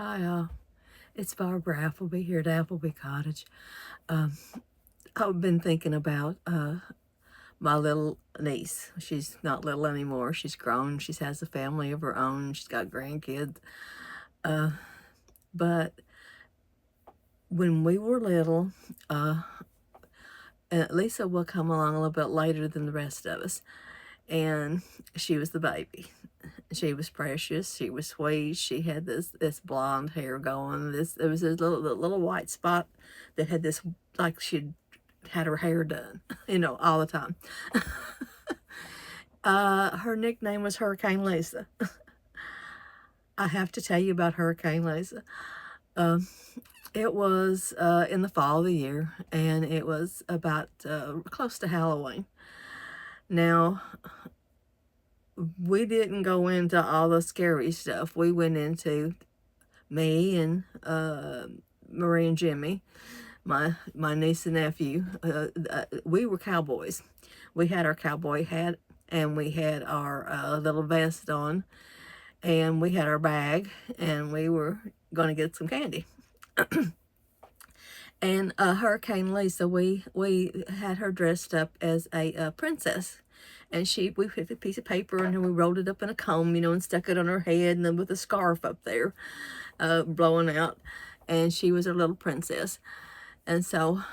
Hi, it's Barbara Appleby here at Appleby Cottage. Um, I've been thinking about my little niece. She's not little anymore. She's grown. She has a family of her own. She's got grandkids. Uh, but when we were little, and Lisa will come along a little bit later than the rest of us, and she was the baby. She was precious. She was sweet. She had this blonde hair going. There was this little white spot that had this, like she'd had her hair done, all the time. Her nickname was Hurricane Lisa. I have to tell you about Hurricane Lisa. Um, it was in the fall of the year, and it was about close to Halloween. Now, we didn't go into all the scary stuff. We went into me and Marie and Jimmy, my niece and nephew. We were cowboys. We had our cowboy hat, and we had our little vest on, and we had our bag, and we were going to get some candy. And Hurricane Lisa, we had her dressed up as a princess. And we put a piece of paper and we rolled it up in a comb, and stuck it on her head, and then with a scarf up there, blowing out. And she was a little princess. And so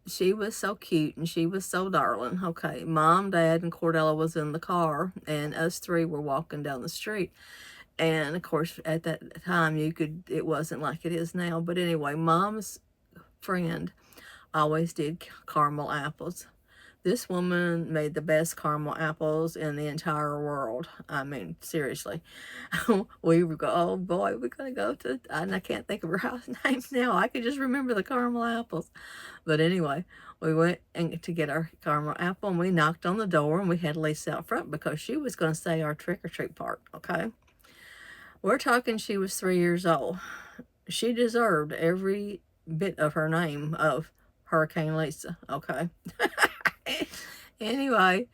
she was so cute and she was so darling. Okay, Mom, Dad, and Cordella was in the car, and us three were walking down the street. And of course, at that time, it wasn't like it is now. But anyway, Mom's friend always did caramel apples. This woman made the best caramel apples in the entire world. I mean, seriously. We would go, oh boy, we're going to go to, and I can't think of her house name now. I could just remember the caramel apples. But anyway, we went to get our caramel apple, and we knocked on the door, and we had Lisa out front because she was going to say our trick-or-treat part, okay? We're talking she was 3 years old. She deserved every bit of her name of Hurricane Lisa, okay? Anyway,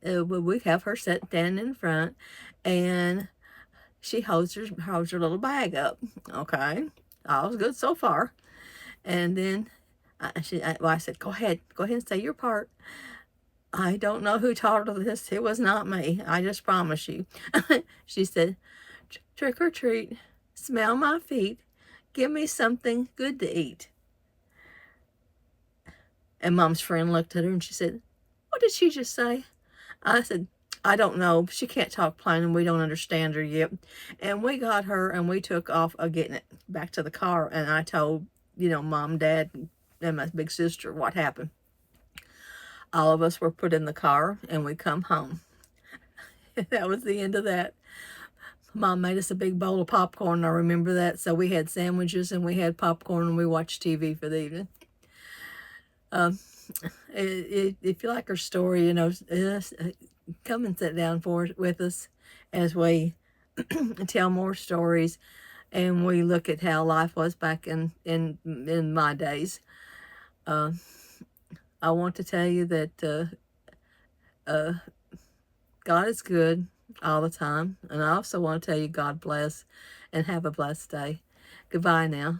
we have her sit down in front, and she holds her little bag up, okay? All's good so far. And then I said, go ahead and say your part. I don't know who taught her this. It was not me. I just promise you. She said, trick or treat, smell my feet, give me something good to eat. And Mom's friend looked at her and she said, what did she just say? I said, I don't know. She can't talk plain and we don't understand her yet. And we got her and we took off getting it back to the car. And I told, Mom, Dad, and my big sister what happened. All of us were put in the car and we come home. That was the end of that. Mom made us a big bowl of popcorn. I remember that. So we had sandwiches and we had popcorn and we watched TV for the evening. If you like our story, come and sit down with us as we tell more stories and we look at how life was back in my days. I want to tell you that God is good all the time, and I also want to tell you God bless and have a blessed day. Goodbye now.